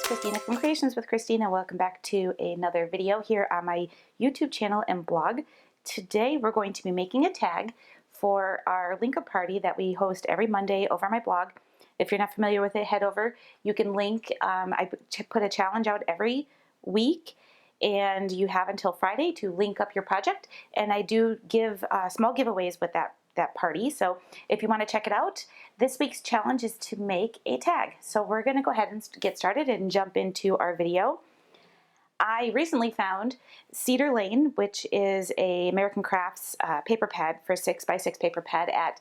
it's Christina from Creations with Christina. Welcome back to another video here on my YouTube channel and blog. Today we're going to be making a tag for our Linkup Party that we host every Monday over on my blog. If you're not familiar with it, head over. You can link, I put a challenge out every week and you have until Friday to link up your project, and I do give small giveaways with that party. So if you want to check it out, this week's challenge is to make a tag. So we're going to go ahead and get started and jump into our video. I recently found Cedar Lane, which is a American Crafts paper pad for 6x6 paper pad at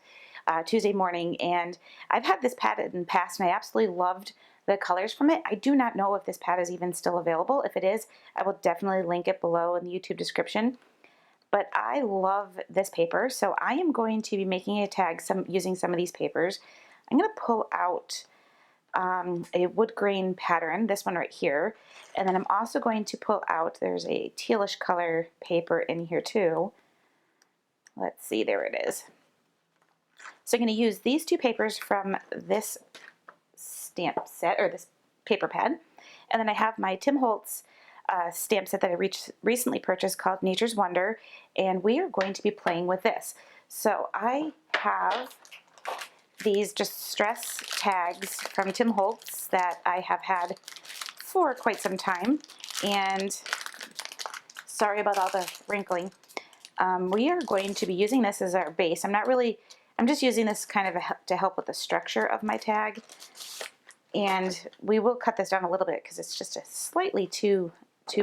Tuesday Morning, and I've had this pad in the past and I absolutely loved the colors from it. I do not know if this pad is even still available. If it is, I will definitely link it below in the YouTube description. But I love this paper, so I am going to be making a tag using some of these papers. I'm going to pull out a wood grain pattern, this one right here, and then I'm also going to pull out, there's a tealish color paper in here too. Let's see, there it is. So I'm going to use these two papers from this stamp set, or this paper pad, and then I have my Tim Holtz stamp set that I recently purchased called Nature's Wonder, and we are going to be playing with this. So I have these distress tags from Tim Holtz that I have had for quite some time, and sorry about all the wrinkling. We are going to be using this as our base. I'm just using this kind of to help with the structure of my tag, and we will cut this down a little bit because it's just a slightly too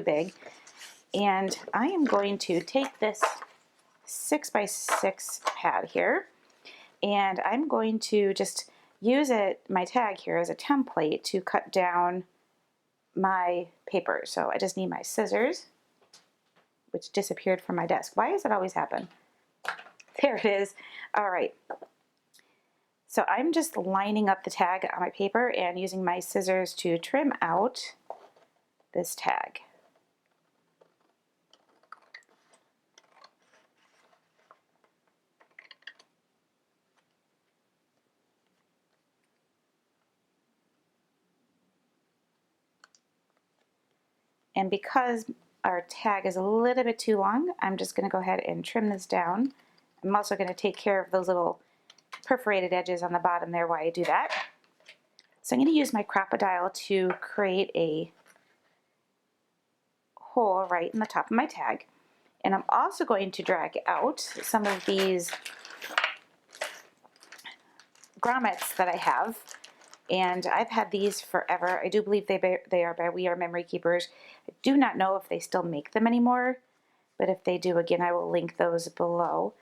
big. And I am going to take this 6x6 pad here, and I'm going to just use my tag here as a template to cut down my paper. So I just need my scissors, which disappeared from my desk. Why does it always happen? There it is. All right. So I'm just lining up the tag on my paper and using my scissors to trim out this tag. And because our tag is a little bit too long, I'm just going to go ahead and trim this down. I'm also going to take care of those little perforated edges on the bottom there while I do that. So I'm going to use my crocodile to create a hole right in the top of my tag. And I'm also going to drag out some of these grommets that I have. And I've had these forever. I do believe they are by We Are Memory Keepers. I do not know if they still make them anymore, but if they do, again, I will link those below.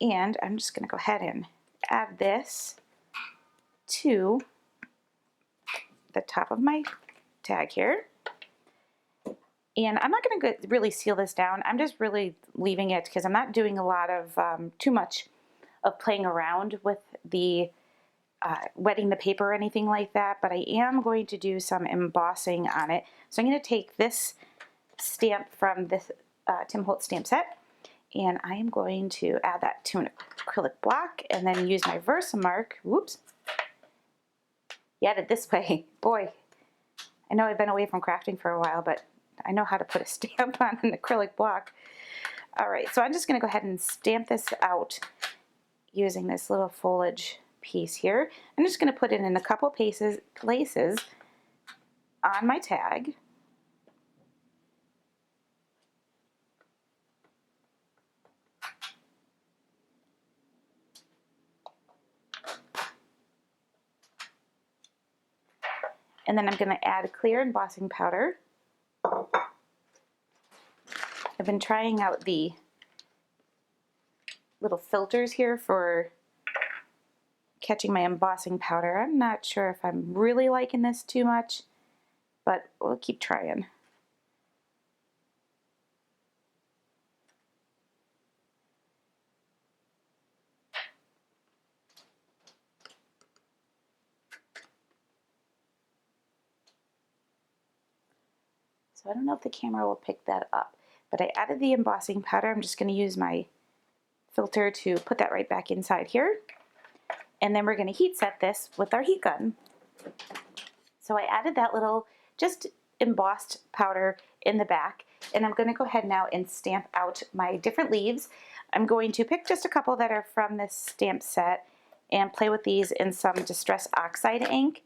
And I'm just going to go ahead and add this to the top of my tag here. And I'm not going to really seal this down. I'm just really leaving it because I'm not doing a lot of too much of playing around with the wetting the paper or anything like that, but I am going to do some embossing on it. So I'm going to take this stamp from this Tim Holtz stamp set, and I am going to add that to an acrylic block and then use my Versamark. Whoops. Yeah, it this way. Boy, I know I've been away from crafting for a while, but I know how to put a stamp on an acrylic block. All right, so I'm just going to go ahead and stamp this out using this little foliage piece here. I'm just going to put it in a couple places on my tag. And then I'm going to add clear embossing powder. I've been trying out the little filters here for catching my embossing powder. I'm not sure if I'm really liking this too much, but we'll keep trying. So I don't know if the camera will pick that up, but I added the embossing powder. I'm just going to use my filter to put that right back inside here. And then we're going to heat set this with our heat gun. So I added that little just embossed powder in the back. And I'm going to go ahead now and stamp out my different leaves. I'm going to pick just a couple that are from this stamp set and play with these in some Distress Oxide ink.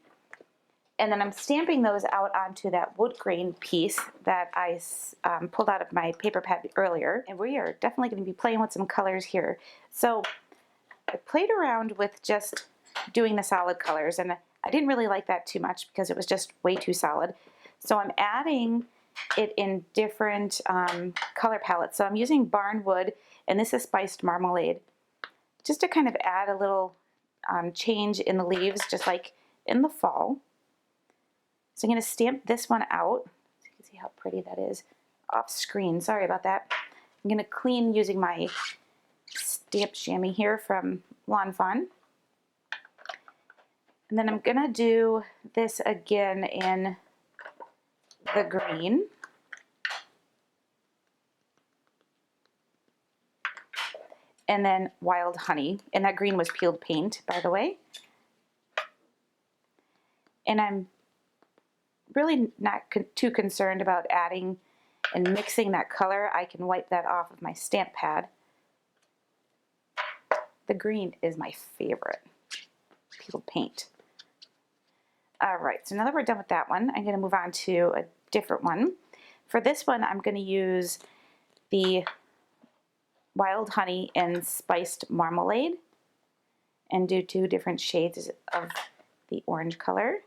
And then I'm stamping those out onto that wood grain piece that I pulled out of my paper pad earlier. And we are definitely going to be playing with some colors here. So I played around with just doing the solid colors, and I didn't really like that too much because it was just way too solid. So I'm adding it in different color palettes. So I'm using Barnwood, and this is Spiced Marmalade, just to kind of add a little change in the leaves, just like in the fall. So I'm going to stamp this one out. So you can see how pretty that is off screen. Sorry about that. I'm going to clean using my stamp chamois here from Lawn Fun. And then I'm going to do this again in the green. And then Wild Honey. And that green was peeled paint, by the way. And I'm really not too concerned about adding and mixing that color. I can wipe that off of my stamp pad. The green is my favorite peeled paint. All right, so now that we're done with that one, I'm going to move on to a different one. For this one, I'm going to use the Wild Honey and Spiced Marmalade and do 2 different shades of the orange color.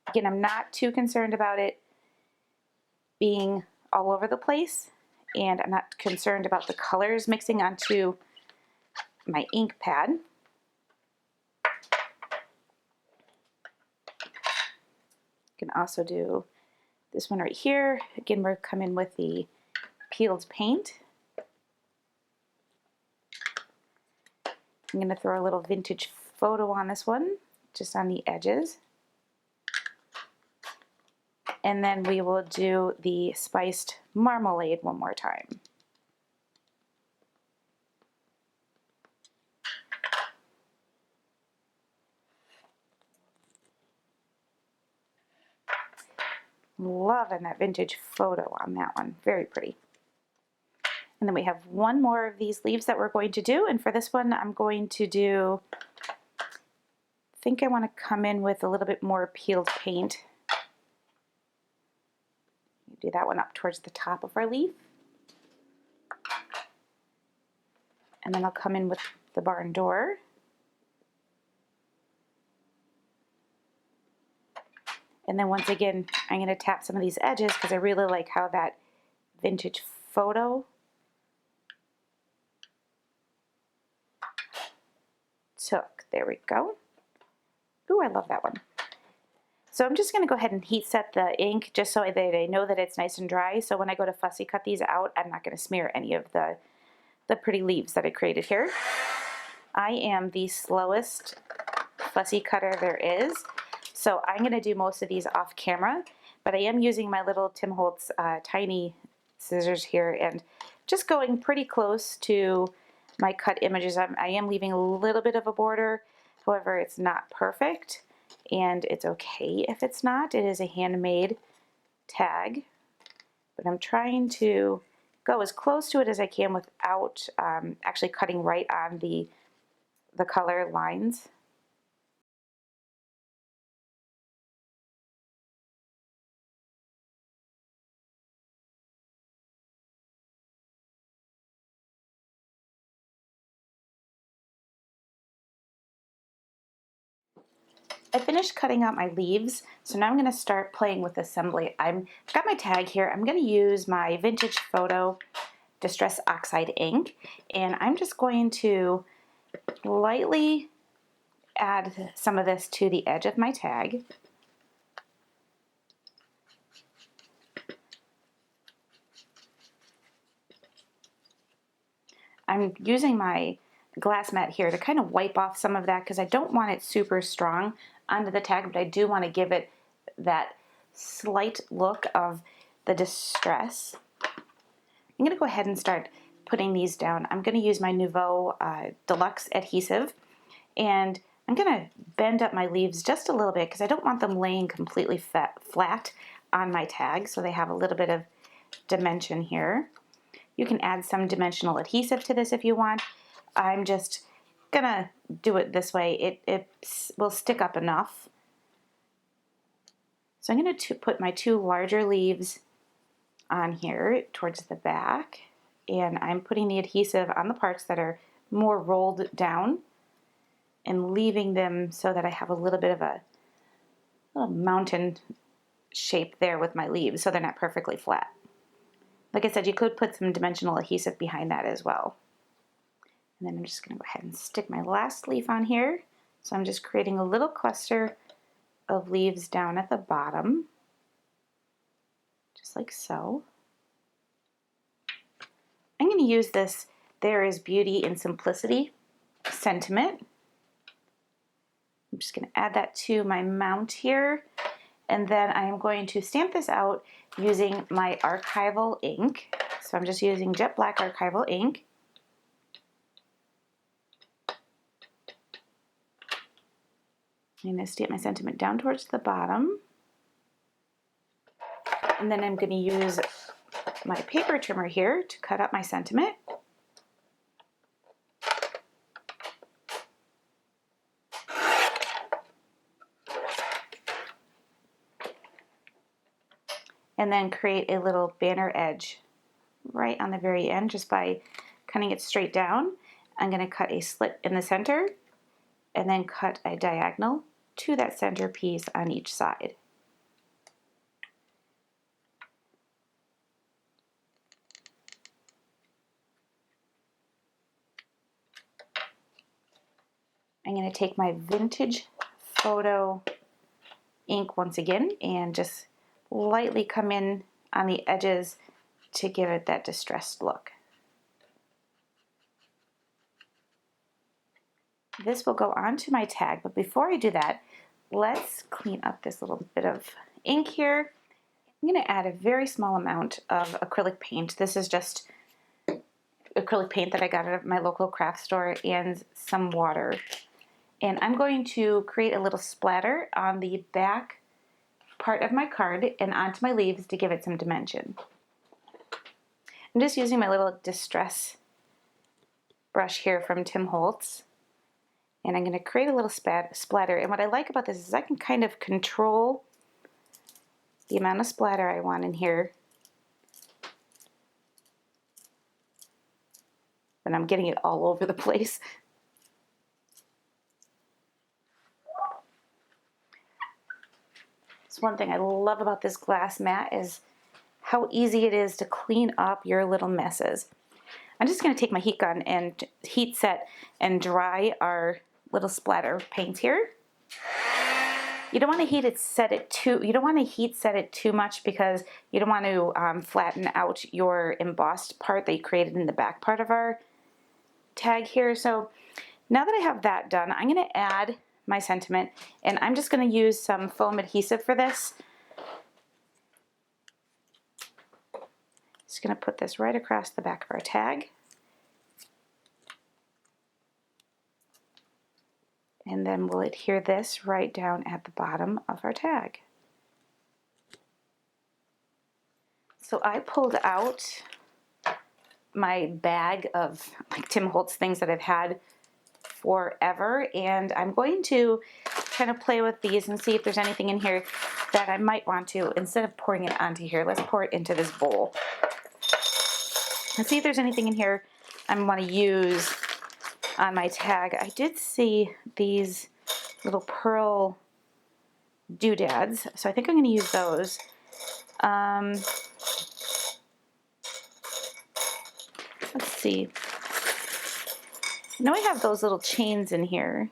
Again, I'm not too concerned about it being all over the place, and I'm not concerned about the colors mixing onto my ink pad. You can also do this one right here. Again, we're coming with the peeled paint. I'm going to throw a little vintage photo on this one, just on the edges. And then we will do the Spiced Marmalade one more time. Loving that vintage photo on that one. Very pretty. And then we have one more of these leaves that we're going to do. And for this one, I'm going to do, I think I want to come in with a little bit more peeled paint. Do that one up towards the top of our leaf. And then I'll come in with the barn door. And then once again, I'm going to tap some of these edges because I really like how that vintage photo took. There we go. Ooh, I love that one. So I'm just going to go ahead and heat set the ink just so that I know that it's nice and dry. So when I go to fussy cut these out, I'm not going to smear any of the pretty leaves that I created here. I am the slowest fussy cutter there is. So I'm going to do most of these off camera, but I am using my little Tim Holtz tiny scissors here and just going pretty close to my cut images. I am leaving a little bit of a border. However, it's not perfect. And it's okay if it's not. It is a handmade tag, but I'm trying to go as close to it as I can without actually cutting right on the color lines. I finished cutting out my leaves, so now I'm going to start playing with assembly. I've got my tag here. I'm going to use my Vintage Photo Distress Oxide ink, and I'm just going to lightly add some of this to the edge of my tag. I'm using my glass mat here to kind of wipe off some of that because I don't want it super strong onto the tag, but I do want to give it that slight look of the distress. I'm going to go ahead and start putting these down. I'm going to use my Nouveau Deluxe adhesive, and I'm going to bend up my leaves just a little bit because I don't want them laying completely flat on my tag, so they have a little bit of dimension here. You can add some dimensional adhesive to this if you want. I'm just gonna do it this way. It will stick up enough. So I'm going to put my two larger leaves on here towards the back, and I'm putting the adhesive on the parts that are more rolled down and leaving them so that I have a little bit of a little mountain shape there with my leaves, so they're not perfectly flat. Like I said, you could put some dimensional adhesive behind that as well. And then I'm just going to go ahead and stick my last leaf on here. So I'm just creating a little cluster of leaves down at the bottom, just like so. I'm going to use this "There is Beauty in Simplicity" sentiment. I'm just going to add that to my mount here, and then I am going to stamp this out using my archival ink. So I'm just using jet black archival ink. I'm going to stamp my sentiment down towards the bottom, and then I'm going to use my paper trimmer here to cut up my sentiment. And then create a little banner edge right on the very end just by cutting it straight down. I'm going to cut a slit in the center and then cut a diagonal to that center piece on each side. I'm going to take my vintage photo ink once again and just lightly come in on the edges to give it that distressed look. This will go onto my tag, but before I do that, let's clean up this little bit of ink here. I'm going to add a very small amount of acrylic paint. This is just acrylic paint that I got at my local craft store and some water. And I'm going to create a little splatter on the back part of my card and onto my leaves to give it some dimension. I'm just using my little distress brush here from Tim Holtz, and I'm going to create a little splatter. And what I like about this is I can kind of control the amount of splatter I want in here, but I'm getting it all over the place. So one thing I love about this glass mat is how easy it is to clean up your little messes. I'm just going to take my heat gun and heat set and dry our little splatter paint here. You don't want to heat set it too much because you don't want to flatten out your embossed part that you created in the back part of our tag here. So now that I have that done, I'm going to add my sentiment, and I'm just going to use some foam adhesive for this. Just going to put this right across the back of our tag. And then we'll adhere this right down at the bottom of our tag. So I pulled out my bag of like Tim Holtz things that I've had forever, and I'm going to kind of play with these and see if there's anything in here that I might want to, instead of pouring it onto here, let's pour it into this bowl. Let's see if there's anything in here I want to use on my tag. I did see these little pearl doodads, so I think I'm going to use those. Let's see. I know I have those little chains in here.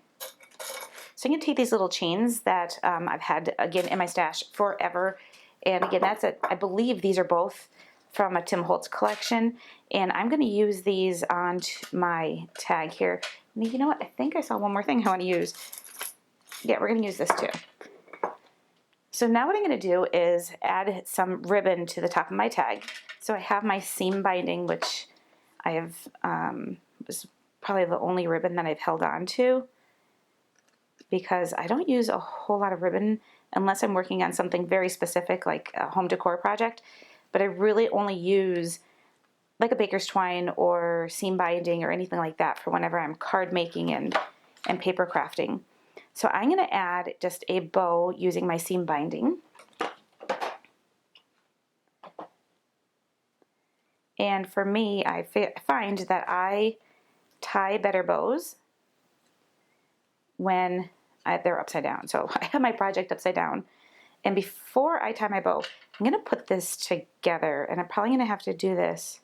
So I'm going to take these little chains that I've had, again, in my stash forever. And again, I believe these are both from a Tim Holtz collection. And I'm going to use these on my tag here. And you know what? I think I saw one more thing I want to use. Yeah, we're going to use this too. So now what I'm going to do is add some ribbon to the top of my tag. So I have my seam binding, which I have, was probably the only ribbon that I've held on to. because I don't use a whole lot of ribbon unless I'm working on something very specific like a home decor project, but I really only use like a baker's twine or seam binding or anything like that for whenever I'm card making and paper crafting. So I'm going to add just a bow using my seam binding. And for me, I find that I tie better bows when they're upside down. So I have my project upside down. And before I tie my bow, I'm going to put this together. And I'm probably going to have to do this.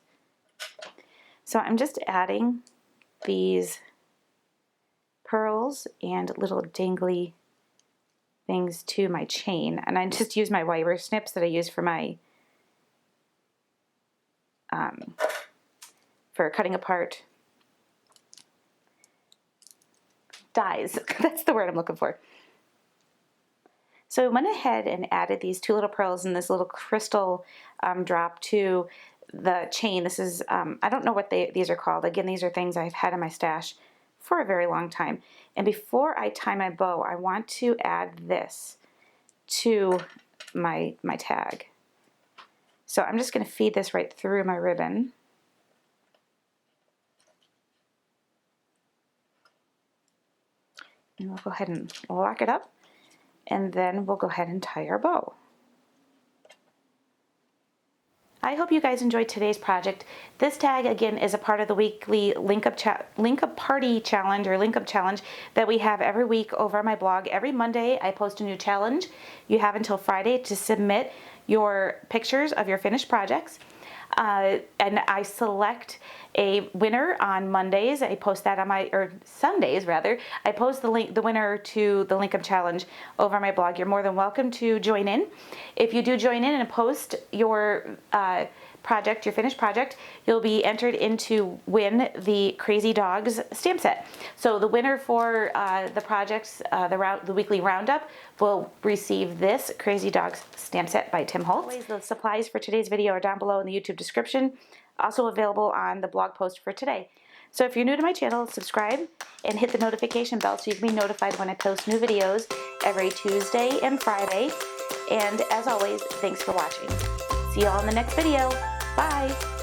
So I'm just adding these pearls and little dangly things to my chain. And I just use my wire snips that I use for my for cutting apart dies. That's the word I'm looking for. So I went ahead and added these two little pearls and this little crystal drop to the chain. This is, I don't know what these are called. Again, these are things I've had in my stash for a very long time. And before I tie my bow, I want to add this to my tag. So I'm just going to feed this right through my ribbon. And we'll go ahead and lock it up, and then we'll go ahead and tie our bow. I hope you guys enjoyed today's project. This tag, again, is a part of the weekly Linkup Party challenge or Linkup challenge that we have every week over on my blog. Every Monday, I post a new challenge. You have until Friday to submit your pictures of your finished projects. And I select a winner on Mondays. I post that on or Sundays rather. I post the winner to the Linkup challenge over on my blog. You're more than welcome to join in. If you do join in and post your project, your finished project, you'll be entered into win the Crazy Dogs stamp set. So the winner for the projects, the weekly roundup, will receive this Crazy Dogs stamp set by Tim Holtz. Always, the supplies for today's video are down below in the YouTube description, also available on the blog post for today. So if you're new to my channel, subscribe and hit the notification bell so you can be notified when I post new videos every Tuesday and Friday. And as always, thanks for watching. See you all in the next video. Bye.